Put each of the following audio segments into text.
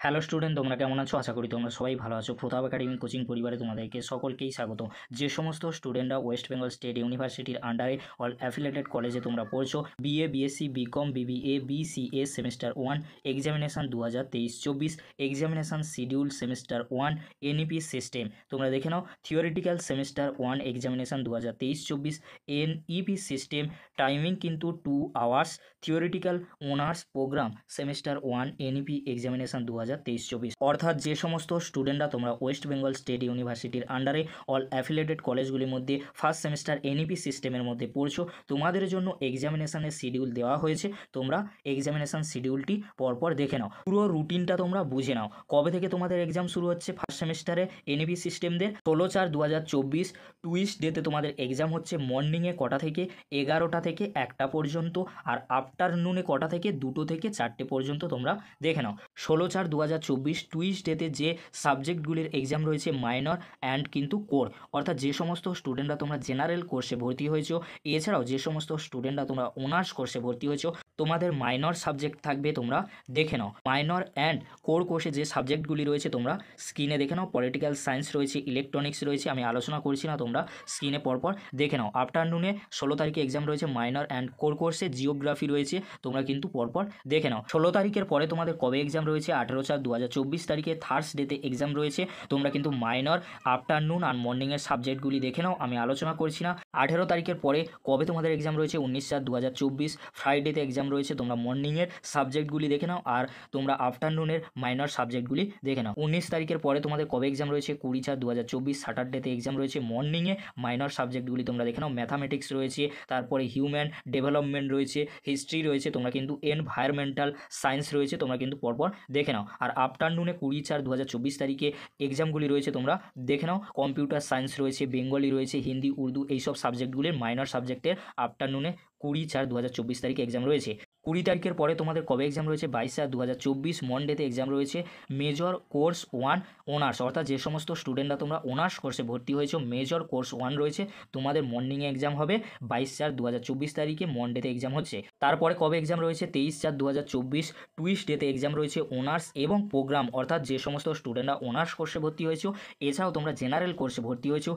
Hello student, তোমরা কেমন আছো? আশা করি তোমরা সবাই ভালো আছো। প্রতাপ একাডেমি কোচিং পরিবারে তোমাদেরকে সকলকেই স্বাগত। যে সমস্ত স্টুডেন্টরা ওয়েস্ট বেঙ্গল স্টেট ইউনিভার্সিটির আন্ডারে অল অ্যাফিলিয়েটেড কলেজে তোমরা পড়ছো, BA, BSc, BCom, BBA, BCA semester 1 examination 2023-24 examination schedule semester 1 NEP system তোমরা দেখে নাও। Theoretical semester 1 examination 2023-24 NEP system, timing কিন্তু 2 hours. Theoretical honours program semester 1 NEP examination 2023-24। অর্থাৎ যে সমস্ত স্টুডেন্টরা তোমরা ওয়েস্ট বেঙ্গল স্টেট ইউনিভার্সিটির আন্ডারে অল অ্যাফিলিয়েটেড কলেজগুলির মধ্যে ফার্স্ট সেমিস্টার এনইপি সিস্টেমের মধ্যে পড়ছো, তোমাদের জন্য এক্সামিনেশানের শিডিউল দেওয়া হয়েছে। তোমরা এক্সামিনেশান শিডিউলটি পরপর দেখে নাও, পুরো রুটিনটা তোমরা বুঝে নাও। কবে থেকে তোমাদের এক্সাম শুরু হচ্ছে ফার্স্ট সেমিস্টারে এনইপি সিস্টেমদের? 16/4/2024 টুইস্ট ডেতে তোমাদের এক্সাম হচ্ছে। মর্নিংয়ে কটা থেকে? 11টা থেকে 1টা পর্যন্ত। আর আফটারনুনে কটা থেকে? 2টো থেকে 4টে পর্যন্ত তোমরা দেখে নাও। 16/4/2024 টুইস্ট ডেতে যে সাবজেক্টগুলির এক্সাম রয়েছে মাইনর অ্যান্ড কিন্তু কোর, অর্থাৎ যে সমস্ত স্টুডেন্টরা তোমরা জেনারেল কোর্সে ভর্তি হয়েছো, এছাড়াও যে সমস্ত স্টুডেন্টরা তোমরা অনার্স কোর্সে ভর্তি হয়েছো, তোমাদের মাইনর সাবজেক্ট থাকবে। তোমরা দেখে নাও মাইনর অ্যান্ড কোর কোর্সে যে সাবজেক্টগুলি রয়েছে তোমরা স্ক্রিনে দেখে নাও। পলিটিক্যাল সায়েন্স রয়েছে, ইলেকট্রনিক্স রয়েছে, আমি আলোচনা করছি না, তোমরা স্ক্রিনে পরপর দেখে নাও। আফটারনুনে 16 তারিখে এক্সাম রয়েছে মাইনর অ্যান্ড কোর কোর্সে। জিওগ্রাফি রয়েছে, তোমরা কিন্তু পরপর দেখে নাও। 16 তারিখের পরে তোমাদের কবে এক্সাম রয়েছে? 18/4/2024 তারিখে থার্সডেতে এক্সাম রয়েছে। তোমরা কিন্তু মাইনর, আফটারনুন আর মর্নিংয়ের সাবজেক্টগুলি দেখে নাও, আমি আলোচনা করছি না। 18 তারিখের পরে কবে তোমাদের এক্সাম রয়েছে? 19/4/2024 ফ্রাইডেতে এক্সাম রয়েছে। তোমরা মর্নিংয়ের সাবজেক্টগুলি দেখে নাও আর তোমরা আফটারনুনের মাইনর সাবজেক্টগুলি দেখে নাও। 19 তারিখের পরে তোমাদের কবে এক্সাম রয়েছে? 20/4/2024 স্যাটারডেতে এক্সাম রয়েছে। মর্নিংয়ে মাইনর সাবজেক্টগুলি তোমরা দেখে নাও। ম্যাথামেটিক্স রয়েছে, তারপরে হিউম্যান ডেভেলপমেন্ট রয়েছে, হিস্ট্রি রয়েছে, তোমরা কিন্তু এনভায়রনমেন্টাল সায়েন্স রয়েছে, তোমরা কিন্তু পরপর দেখে নাও। আর আফটারনুনে 20/4/2024 তারিখে এক্সামগুলি রয়েছে, তোমরা দেখে নাও। কম্পিউটার সায়েন্স রয়েছে, বেঙ্গলি রয়েছে, হিন্দি, উর্দু, এইসব সাবজেক্টগুলির মাইনর সাবজেক্টের আফটারনুনে 20/4/2024 তারিখে এক্সাম রয়েছে। 20 তারিখের পরে তোমাদের কবে এক্সাম রয়েছে? 22/4/2024 মনডেতে এক্সাম রয়েছে। মেজর কোর্স 1 অনার্স, অর্থাৎ যে সমস্ত স্টুডেন্টরা তোমরা অনার্স কোর্সে ভর্তি হয়েছো, মেজর কোর্স 1 রয়েছে, তোমাদের মর্নিংয়ে এক্সাম হবে। 22/4/2024 তারিখে মনডেতে এক্সাম হচ্ছে। তারপরে কবে এক্সাম রয়েছে? 23/4/2024 টুইস্ট ডেতে এক্সাম রয়েছে অনার্স এবং প্রোগ্রাম, অর্থাৎ যে সমস্ত স্টুডেন্টরা অনার্স কোর্সে ভর্তি হয়েছো, এছাড়াও তোমরা জেনারেল কোর্সে ভর্তি হয়েছো,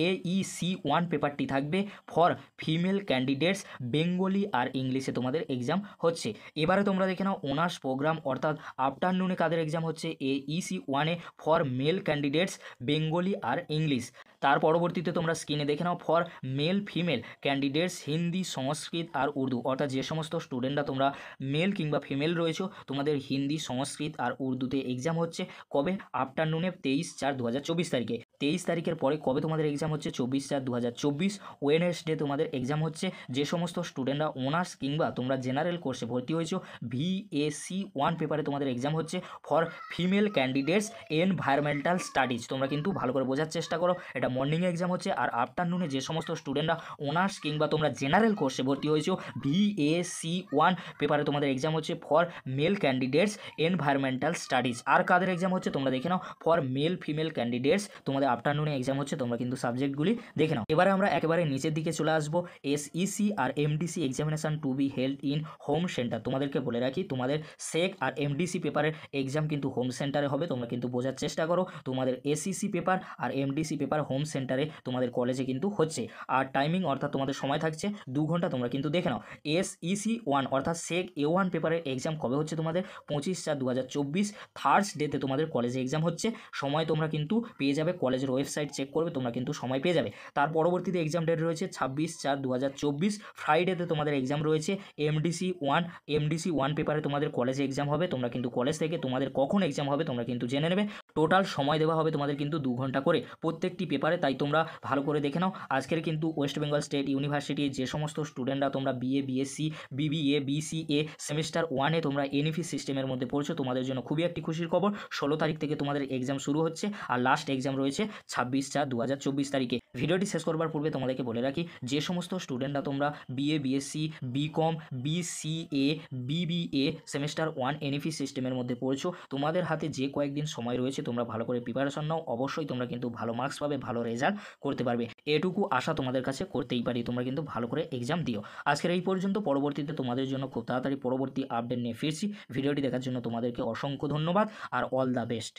AEC1 পেপারটি থাকবে ফর ফিমেল ক্যান্ডিডেটস, বেঙ্গলি আর ইংলিশে তোমাদের এক্সাম হচ্ছে। এবারে তোমরা দেখে নাও অনার্স প্রোগ্রাম, অর্থাৎ আফটারনুনে কাদের এক্সাম হচ্ছে? AEC1-এ ফর মেল ক্যান্ডিডেটস, বেঙ্গলি আর ইংলিশ। তার পরবর্তীতে তোমরা স্ক্রিনে দেখে নাও for male female candidates, Hindi, Sanskrit আর উর্দু, অর্থাৎ যে সমস্ত স্টুডেন্টরা তোমরা মেল কিংবা ফিমেল রয়েছো, তোমাদের হিন্দি, সংস্কৃত আর উর্দুতে এক্সাম হচ্ছে। কবে? আফটারনুনে 23/4/2024 তারিখে। 23 তারিখের পরে কবে তোমাদের এক্সাম হচ্ছে? 24/4/2024 ওয়েডনেসডে তোমাদের এক্সাম হচ্ছে। যে সমস্ত স্টুডেন্টরা অনার্স কিংবা তোমরা জেনারেল কোর্সে ভর্তি হয়েছো, VAC1 পেপারে তোমাদের এক্সাম হচ্ছে for female candidates environmental studies. তোমরা কিন্তু ভালো করে বোঝার চেষ্টা করো, এটা মর্নিংয়ে এক্সাম হচ্ছে। আর আফটারনুনে যে সমস্ত স্টুডেন্টরা অনার্স কিংবা তোমরা জেনারেল কোর্সে ভর্তি হয়েছো, VAC1 পেপারে তোমাদের এক্সাম হচ্ছে for male candidates environmental studies. আর কাদের এক্সাম হচ্ছে তোমরা দেখে নাও, ফর মেল ফিমেল ক্যান্ডিডেটস তোমাদের আফটারনুনে এক্সাম হচ্ছে। তোমরা কিন্তু সাবজেক্টগুলি দেখে নাও। এবারে আমরা একেবারে নিচের দিকে চলে আসবো। SEC আর MDC examination to be held in home centre. তোমাদেরকে বলে রাখি, তোমাদের সেক আর MDC পেপারের এক্সাম কিন্তু হোম সেন্টারে হবে। তোমরা কিন্তু বোঝার চেষ্টা করো, তোমাদের SEC পেপার আর MDC পেপার হোম সেন্টারে তোমাদের কলেজে কিন্তু হচ্ছে। আর টাইমিং, অর্থাৎ তোমাদের সময় থাকছে 2 ঘন্টা। তোমরা কিন্তু দেখে নাও। SEC1 অর্থাৎ সেক A1 পেপারের এক্সাম কবে হচ্ছে? তোমাদের 25/4/2024 থার্সডেতে তোমাদের কলেজে এক্সাম হচ্ছে। সময় তোমরা কিন্তু পেয়ে যাবে, কলেজের ওয়েবসাইট চেক করবে, তোমরা কিন্তু সময় পেয়ে যাবে। তার পরবর্তীতে এক্সাম ডেট রয়েছে 26/4/2024 ফ্রাইডেতে তোমাদের এক্সাম রয়েছে। MDC1 পেপারে তোমাদের কলেজে এক্সাম হবে। তোমরা কিন্তু কলেজ থেকে তোমাদের কখন এক্সাম হবে তোমরা কিন্তু জেনে নেবে। টোটাল সময় দেওয়া হবে তোমাদের কিন্তু 2 ঘন্টা করে প্রত্যেকটি পেপারে, তাই তোমরা ভালো করে দেখে নাও। আজকের কিন্তু ওয়েস্ট বেঙ্গল স্টেট ইউনিভার্সিটির যে সমস্ত স্টুডেন্টরা তোমরা BA, BSc, BBA, BCA semester 1-এ তোমরা এনইপি সিস্টেমের মধ্যে পড়ছো, তোমাদের জন্য খুবই একটি খুশির খবর। 16 তারিখ থেকে তোমাদের এক্সাম শুরু হচ্ছে আর লাস্ট এক্সাম রয়েছে 26/4/2024 তারিখে। ভিডিওটি শেষ করবার পূর্বে তোমাদেরকে বলে রাখি, যে সমস্ত স্টুডেন্টরা তোমরা BA, BSc, BCom, BCA, BBA semester 1 NEP সিস্টেমের মধ্যে পড়ছো, তোমাদের হাতে যে কয়েকদিন সময় রয়েছে তোমরা ভালো করে প্রিপারেশন নাও। অবশ্যই তোমরা কিন্তু ভালো মার্কস পাবে, ভালো রেজাল্ট করতে পারবে, এটুকু আশা তোমাদের কাছে করতেই পারি। তোমরা কিন্তু ভালো করে এক্সাম দিও। আজকের এই পর্যন্ত। পরবর্তীতে তোমাদের জন্য খুব তাড়াতাড়ি পরবর্তী আপডেট নিয়ে ফিরছি। ভিডিওটি দেখার জন্য তোমাদেরকে অসংখ্য ধন্যবাদ আর অল দ্য বেস্ট।